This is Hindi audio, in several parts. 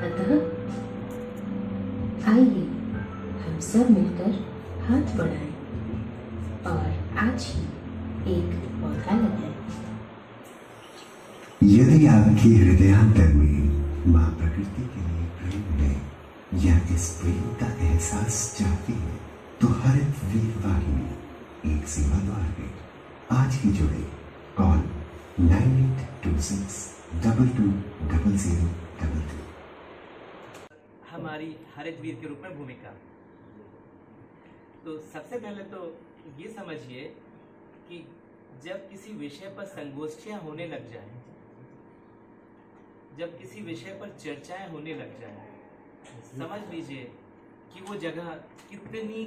अतः आइए हम सब मिलकर हाथ बढ़ाएं और आज ही एक पौधा लगाएं। यदि आपके हृदयांतर में माँ प्रकृति के लिए प्रेम है या इस प्रेम का एहसास चाहती है तो हरित वीरवार में एक सेवा द्वार है। आज ही जुड़े। कॉल 9826 220022। हमारी हरित वीर के रूप में भूमिका। तो सबसे पहले तो ये समझिए कि जब किसी विषय पर संगोष्ठियां होने लग जाएं, जब किसी विषय पर चर्चाएं होने लग जाएं, समझ लीजिए कि वो जगह कितनी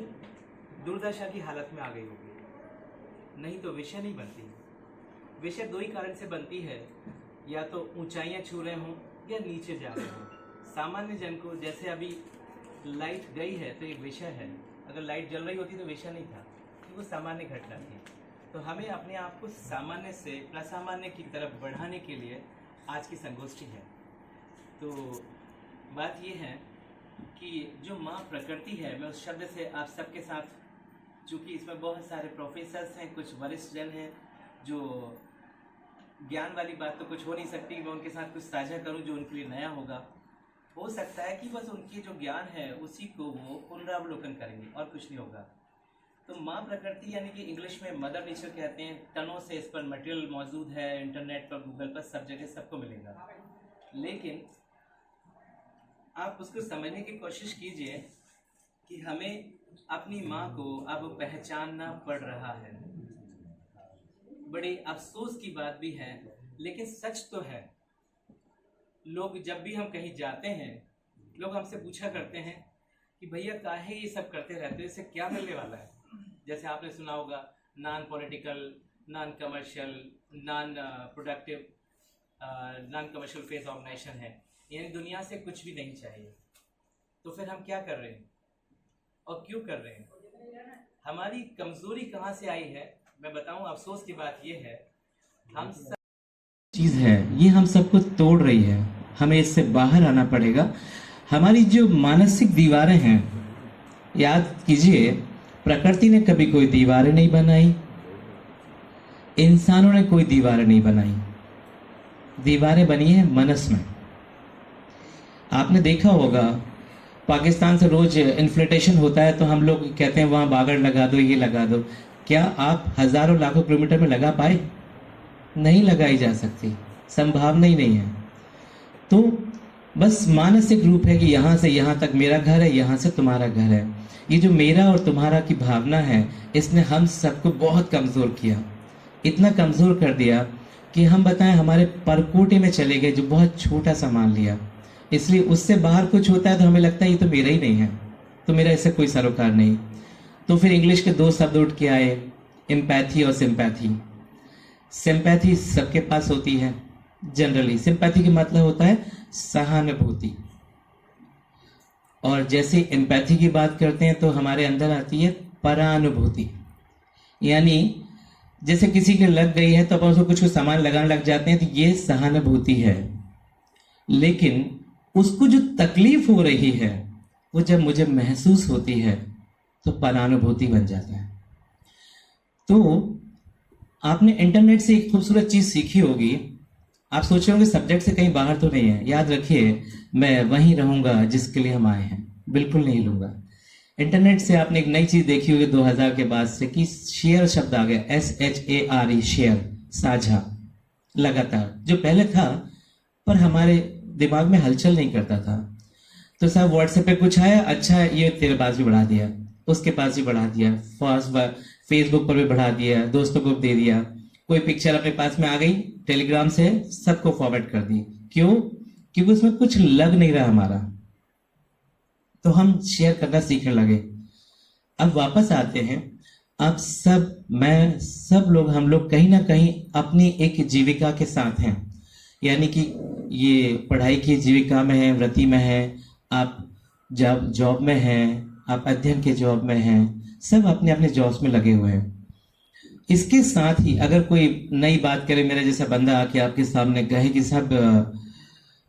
दुर्दशा की हालत में आ गई होगी। नहीं तो विषय नहीं बनती। विषय दो ही कारण से बनती है, या तो ऊंचाइयां छू रहे हों या नीचे जा रहे हों। सामान्य जन को, जैसे अभी लाइट गई है तो एक विषय है, अगर लाइट जल रही होती तो विषय नहीं था, कि वो सामान्य घटना थी। तो हमें अपने आप को सामान्य से असामान्य की तरफ बढ़ाने के लिए आज की संगोष्ठी है। तो बात ये है कि जो माँ प्रकृति है, मैं उस शब्द से आप सबके साथ, चूँकि इसमें बहुत सारे प्रोफेसर्स हैं, कुछ वरिष्ठ जन हैं, जो ज्ञान वाली बात तो कुछ हो नहीं सकती, मैं उनके साथ कुछ साझा करूं जो उनके लिए नया होगा। हो सकता है कि बस उनके जो ज्ञान है उसी को वो पुनरावलोकन करेंगे और कुछ नहीं होगा। तो माँ प्रकृति यानी कि इंग्लिश में मदर नेचर कहते हैं। टनों से इस पर मटेरियल मौजूद है, इंटरनेट पर, गूगल पर, सब जगह सबको मिलेगा। लेकिन आप उसको समझने की कोशिश कीजिए कि हमें अपनी माँ को अब पहचानना पड़ रहा है। बड़ी अफसोस की बात भी है, लेकिन सच तो है। लोग जब भी हम कहीं जाते हैं, लोग हमसे पूछा करते हैं कि भैया काहे ये सब करते रहते हो, इससे क्या मिलने वाला है। जैसे आपने सुना होगा, non political, non commercial, non productive, non commercial face organization है, यानी दुनिया से कुछ भी नहीं चाहिए। तो फिर हम क्या कर रहे हैं और क्यों कर रहे हैं? हमारी कमजोरी कहाँ से आई है मैं बताऊं। अफसोस की बात यह है, हम सब चीज़ है, ये हम सबको तोड़ रही है। हमें इससे बाहर आना पड़ेगा। हमारी जो मानसिक दीवारें हैं, याद कीजिए, प्रकृति ने कभी कोई दीवारें नहीं बनाई, इंसानों ने कोई दीवारें नहीं बनाई। दीवारें बनी है मनस में। आपने देखा होगा, पाकिस्तान से रोज इन्फ्लेटेशन होता है तो हम लोग कहते हैं वहां बागड़ लगा दो, ये लगा दो। क्या आप हजारों लाखों किलोमीटर में लगा पाए? नहीं लगाई जा सकती, संभावना ही नहीं है। तो बस मानसिक रूप है कि यहाँ से यहाँ तक मेरा घर है, यहाँ से तुम्हारा घर है। ये जो मेरा और तुम्हारा की भावना है, इसने हम सबको बहुत कमजोर किया। इतना कमजोर कर दिया कि हम बताएं हमारे परकोटे में चले गए, जो बहुत छोटा सा मान लिया। इसलिए उससे बाहर कुछ होता है तो हमें लगता है ये तो मेरा ही नहीं है, तो मेरा इससे कोई सरोकार नहीं। तो फिर इंग्लिश के दो शब्द उठ के आए, एम्पैथी और सिंपैथी। सिंपैथी सबके पास होती है जनरली। सिंपैथी का मतलब होता है सहानुभूति। और जैसे एम्पैथी की बात करते हैं तो हमारे अंदर आती है परानुभूति। यानी जैसे किसी के लग गई है तो अपन उसको कुछ सामान लगाने लग जाते हैं, तो ये सहानुभूति है। लेकिन उसको जो तकलीफ हो रही है वो जब मुझे महसूस होती है तो परानुभूति बन जाता है। तो आपने इंटरनेट से एक खूबसूरत चीज सीखी होगी। आप सोच रहे होंगे सब्जेक्ट से कहीं बाहर तो नहीं है। याद रखिए, मैं वहीं रहूंगा जिसके लिए हम आए हैं, बिल्कुल नहीं लूंगा। इंटरनेट से आपने एक नई चीज देखी होगी 2000 के बाद से, कि शेयर शब्द आ गया, SHARE, शेयर, साझा, लगातार। जो पहले था पर हमारे दिमाग में हलचल नहीं करता था। तो साहब व्हाट्सएप पे कुछ आया, अच्छा ये तेरे पास भी बढ़ा दिया, उसके पास भी बढ़ा दिया, फेसबुक पर भी बढ़ा दिया, दोस्तों को दे दिया। कोई पिक्चर अपने पास में आ गई, टेलीग्राम से सबको फॉरवर्ड कर दी। क्यों? क्योंकि उसमें कुछ लग नहीं रहा हमारा, तो हम शेयर करना सीखने लगे। अब वापस आते हैं, आप सब, मैं, सब लोग, हम लोग कहीं ना कहीं अपनी एक जीविका के साथ हैं। यानी कि ये पढ़ाई की जीविका में है, वृत्ति में है, आप जॉब में हैं, आप अध्ययन के जॉब में हैं, सब अपने अपने जॉब्स में लगे हुए हैं। इसके साथ ही अगर कोई नई बात करे, मेरा जैसा बंदा आके आपके सामने कहे कि साहब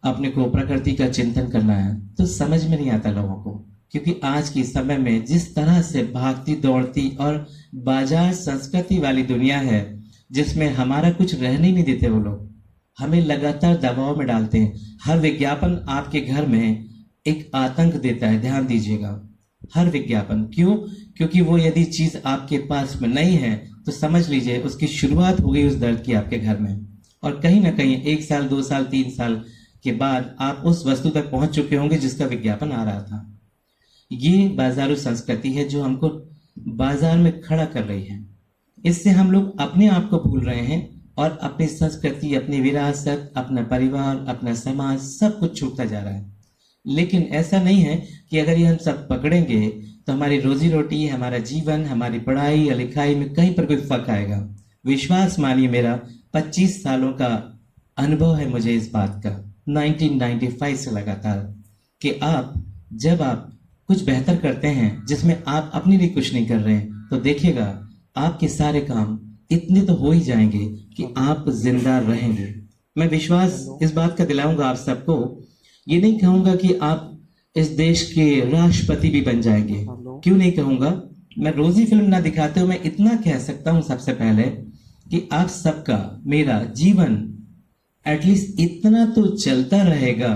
अपने को प्रकृति का चिंतन करना है तो समझ में नहीं आता लोगों को, क्योंकि आज के समय में जिस तरह से भागती दौड़ती और बाजार संस्कृति वाली दुनिया है, जिसमें हमारा कुछ रहने नहीं देते वो लोग, हमें लगातार दबाव में डालते हैं। हर विज्ञापन आपके घर में एक आतंक देता है, ध्यान दीजिएगा। हर विज्ञापन, क्यों? क्योंकि वो यदि चीज आपके पास में नहीं है तो समझ लीजिए उसकी शुरुआत हो गई उस दर्द की आपके घर में, और कहीं ना कहीं 1 साल 2 साल 3 साल के बाद आप उस वस्तु तक पहुंच चुके होंगे जिसका विज्ञापन आ रहा था। ये बाजारू संस्कृति है जो हमको बाजार में खड़ा कर रही है। इससे हम लोग अपने आप को भूल रहे हैं और अपनी संस्कृति, अपनी विरासत, अपना परिवार, अपना समाज, सब कुछ छूटता जा रहा है। लेकिन ऐसा नहीं है कि अगर ये हम सब पकड़ेंगे तो हमारी रोजी रोटी, हमारा जीवन, हमारी पढ़ाई या लिखाई में कहीं पर कोई फर्क आएगा। विश्वास मानिए, मेरा 25 सालों का अनुभव है मुझे इस बात का, 1995 से लगातार, कि जब आप कुछ बेहतर करते हैं जिसमें आप अपने लिए कुछ नहीं कर रहे हैं, तो देखिएगा आपके सारे काम इतने तो हो ही जाएंगे कि आप जिंदा रहेंगे। मैं विश्वास इस बात का दिलाऊंगा आप सबको। ये नहीं कहूंगा कि आप इस देश के राष्ट्रपति भी बन जाएंगे, क्यों नहीं कहूंगा। मैं रोजी फिल्म ना दिखाते हुए मैं इतना कह सकता हूं सबसे पहले कि आप सबका, मेरा जीवन एटलीस्ट इतना तो चलता रहेगा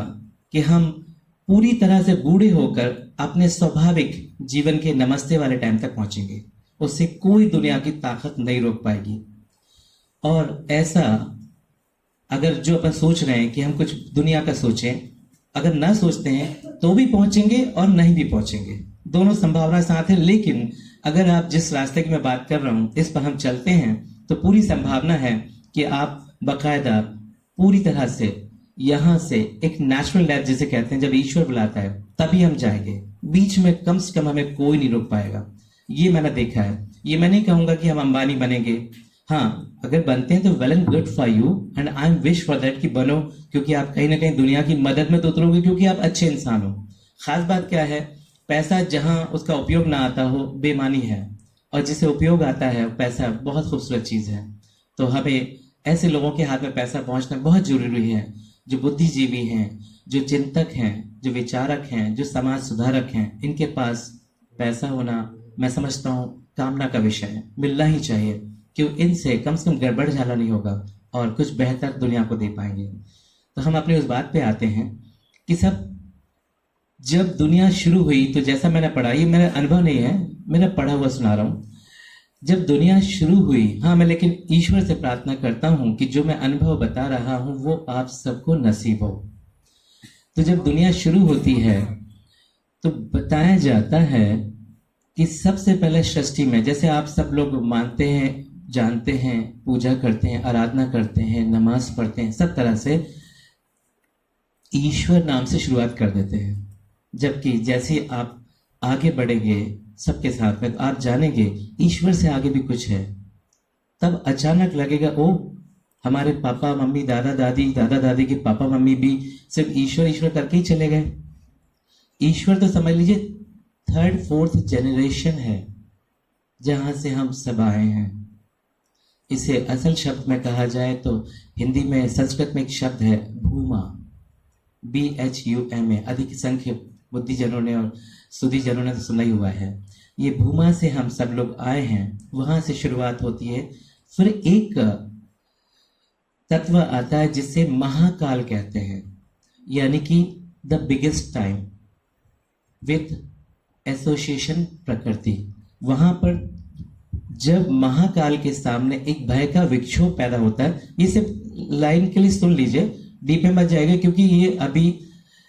कि हम पूरी तरह से बूढ़े होकर अपने स्वाभाविक जीवन के नमस्ते वाले टाइम तक पहुंचेंगे। उससे कोई दुनिया की ताकत नहीं रोक पाएगी। और ऐसा अगर जो अपन सोच रहे हैं कि हम कुछ दुनिया का सोचें, अगर ना सोचते हैं तो भी पहुंचेंगे और नहीं भी पहुंचेंगे, दोनों संभावना साथ है। लेकिन अगर आप जिस रास्ते की मैं बात कर रहा हूं इस पर हम चलते हैं तो पूरी संभावना है कि आप बकायदा पूरी तरह से यहां से एक नेचुरल डेथ जिसे कहते हैं, जब ईश्वर बुलाता है तभी हम जाएंगे। बीच में कम से कम हमें कोई नहीं रोक पाएगा। ये मैंने देखा है। ये मैं नहीं कहूंगा कि हम अंबानी बनेंगे, हाँ अगर बनते हैं तो well and good for you and I am wish for that कि बनो, क्योंकि आप कहीं ना कहीं दुनिया की मदद में तो उतरोगे, क्योंकि आप अच्छे इंसान हो। खास बात क्या है, पैसा जहां उसका उपयोग ना आता हो बेईमानी है, और जिसे उपयोग आता है पैसा बहुत खूबसूरत चीज है। तो हमें ऐसे लोगों के हाथ में पैसा पहुंचना बहुत जरूरी है, जो बुद्धिजीवी हैं, जो चिंतक हैं, जो विचारक हैं, जो समाज सुधारक हैं। इनके पास पैसा होना मैं समझता हूँ कामना का विषय है, मिलना ही चाहिए, क्यों इनसे कम से कम गड़बड़ झाला नहीं होगा और कुछ बेहतर दुनिया को दे पाएंगे। तो हम अपनी उस बात पे आते हैं कि सब जब दुनिया शुरू हुई तो जैसा मैंने पढ़ा, ये मेरा अनुभव नहीं है, मैंने पढ़ा हुआ सुना रहा हूं। जब दुनिया शुरू हुई, हाँ मैं लेकिन ईश्वर से प्रार्थना करता हूं कि जो मैं अनुभव बता रहा हूं वो आप सबको नसीब हो। तो जब दुनिया शुरू होती है तो बताया जाता है कि सबसे पहले सृष्टि में, जैसे आप सब लोग मानते हैं, जानते हैं, पूजा करते हैं, आराधना करते हैं, नमाज पढ़ते हैं, सब तरह से ईश्वर नाम से शुरुआत कर देते हैं। जबकि जैसे आप आगे बढ़ेंगे सबके साथ में तो आप जानेंगे ईश्वर से आगे भी कुछ है। तब अचानक लगेगा ओ हमारे पापा मम्मी, दादा दादी के पापा मम्मी भी सिर्फ ईश्वर ईश्वर करके ही चले गए। ईश्वर तो समझ लीजिए 3rd 4th जनरेशन है जहां से हम सब आए हैं। इसे असल शब्द में कहा जाए तो हिंदी में, संस्कृत में एक शब्द है भूमा, BHUMA। अधिक संख्य बुद्धिजनों ने और सुधीजनों ने तो सुना ही हुआ है। ये भूमा से हम सब लोग आए हैं, वहां से शुरुआत होती है। फिर एक तत्व आता है जिसे महाकाल कहते हैं, यानी कि the biggest time with association प्रकृति। वहां पर जब महाकाल के सामने एक भय का विक्षोभ पैदा होता है, ये सिर्फ लाइन के लिए सुन लीजिए, डीप में मत जाएगा, क्योंकि ये अभी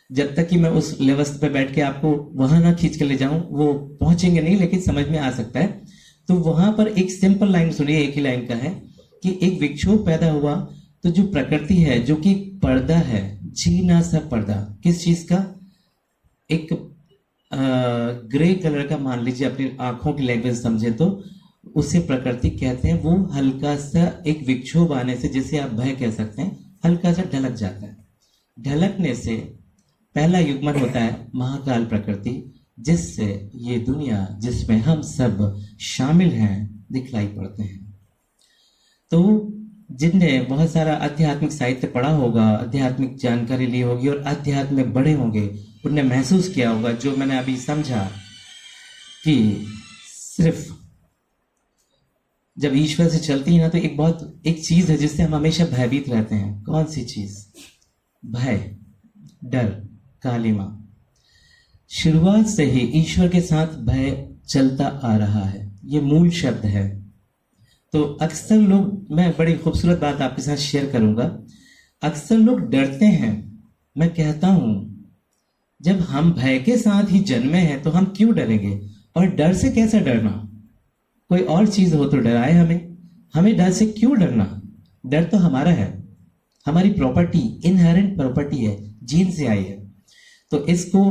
जब तक कि मैं उस लेवल पे बैठ के आपको वहां ना खींच के ले जाऊं वो पहुंचेंगे नहीं, लेकिन समझ में आ सकता है। तो वहां पर एक सिंपल लाइन सुनिए, एक ही लाइन का है कि एक विक्षोभ पैदा हुआ तो जो प्रकृति है, जो कि पर्दा है, छीना सा पर्दा, किस चीज का, एक ग्रे कलर का मान लीजिए, अपनी आंखों की लैंग्वेज समझे तो उसे प्रकृति कहते हैं। वो हल्का सा एक विक्षोभ आने से, जिसे आप भय कह सकते हैं, हल्का सा ढलक जाता है। ढलकने से पहला युग्मन होता है महाकाल प्रकृति, जिससे ये दुनिया जिसमें हम सब शामिल हैं दिखलाई पड़ते हैं। तो जिनने बहुत सारा आध्यात्मिक साहित्य पढ़ा होगा, आध्यात्मिक जानकारी ली होगी और आध्यात्म में बड़े होंगे, उनने महसूस किया होगा जो मैंने अभी समझा कि सिर्फ जब ईश्वर से चलती है ना, तो एक चीज है जिससे हम हमेशा भयभीत रहते हैं। कौन सी चीज? भय, डर, कालिमा। शुरुआत से ही ईश्वर के साथ भय चलता आ रहा है, ये मूल शब्द है। तो अक्सर लोग, मैं बड़ी खूबसूरत बात आपके साथ शेयर करूंगा, अक्सर लोग डरते हैं। मैं कहता हूं जब हम भय के साथ ही जन्मे हैं तो हम क्यों डरेंगे? और डर से कैसे डरना? कोई और चीज हो तो डराए हमें डर से क्यों डरना? डर तो हमारा है, हमारी प्रॉपर्टी, इनहेरेंट प्रॉपर्टी है, जीन से आई है। तो इसको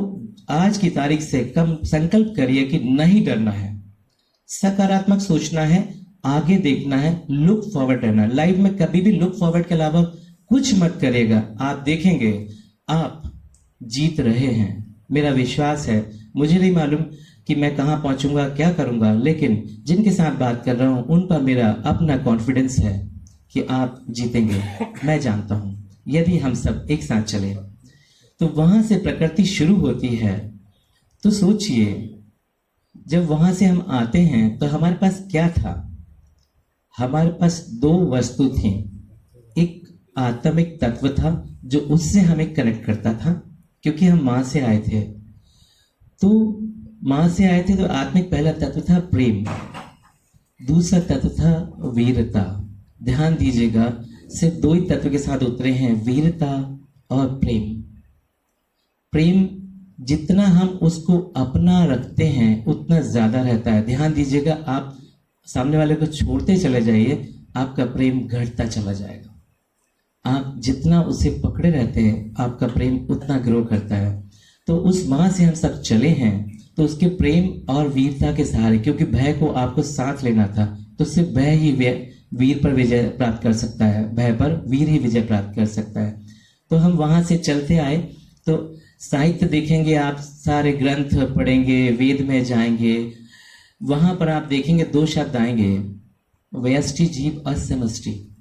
आज की तारीख से कम संकल्प करिए कि नहीं डरना है, सकारात्मक सोचना है, आगे देखना है, लुक फॉरवर्ड रहना। लाइफ में कभी भी लुक फॉरवर्ड के अलावा कुछ मत करिएगा। आप देखेंगे आप जीत रहे हैं। मेरा विश्वास है, मुझे नहीं मालूम कि मैं कहां पहुंचूंगा, क्या करूंगा, लेकिन जिनके साथ बात कर रहा हूं उन पर मेरा अपना कॉन्फिडेंस है कि आप जीतेंगे। मैं जानता हूं यदि हम सब एक साथ चले तो वहां से प्रकृति शुरू होती है। तो सोचिए, जब वहां से हम आते हैं तो हमारे पास क्या था? हमारे पास दो वस्तु थी। एक आत्मिक तत्व था जो उससे हमें कनेक्ट करता था, क्योंकि हम मां से आए थे। तो मां से आए थे तो आत्मिक पहला तत्व था प्रेम, दूसरा तत्व था वीरता। ध्यान दीजिएगा, सिर्फ दो ही तत्व के साथ उतरे हैं, वीरता और प्रेम। प्रेम जितना हम उसको अपना रखते हैं उतना ज्यादा रहता है। ध्यान दीजिएगा, आप सामने वाले को छोड़ते चले जाइए, आपका प्रेम घटता चला जाएगा। आप जितना उसे पकड़े रहते हैं आपका प्रेम उतना ग्रो करता है। तो उस मां से हम सब चले हैं तो उसके प्रेम और वीरता के सहारे, क्योंकि भय को आपको साथ लेना था, तो सिर्फ भय ही वीर पर विजय प्राप्त कर सकता है, भय पर वीर ही विजय प्राप्त कर सकता है। तो हम वहां से चलते आए। तो साहित्य देखेंगे आप, सारे ग्रंथ पढ़ेंगे, वेद में जाएंगे, वहां पर आप देखेंगे दो शब्द आएंगे, व्यष्टि जीव और समष्टि।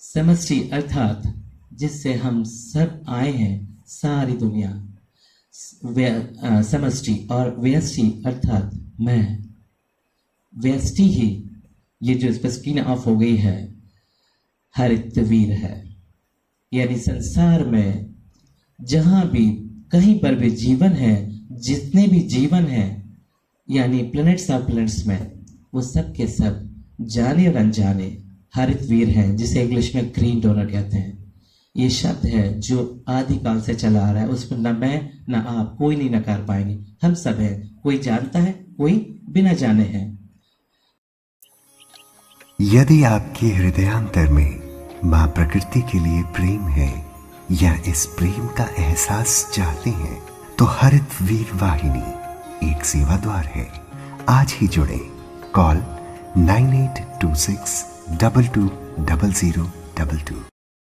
समष्टि अर्थात जिससे हम सब आए हैं, सारी दुनिया, समष्टि, और व्यष्टि अर्थात मैं। व्यष्टि ही, ये जो इस पर स्क्रीन ऑफ हो गई है, हरितवीर है। यानी संसार में जहां भी कहीं पर भी जीवन है, जितने भी जीवन है, यानी प्लैनेट्स ऑफ प्लैनेट्स में, वो सब के सब जाने और अनजाने हरितवीर हैं, जिसे इंग्लिश में ग्रीन डोनर कहते हैं। ये शब्द है जो आदिकाल से चला आ रहा है, उसमें न मैं न आप, कोई नहीं नकार पाएंगे। हम सब हैं, कोई जानता है, कोई बिना जाने है। यदि आपके हृदयांतर में मां प्रकृति के लिए प्रेम है या इस प्रेम का एहसास चाहते हैं, तो हरित वीर वाहिनी एक सेवा द्वार है। आज ही जुड़े। कॉल 9826 220022।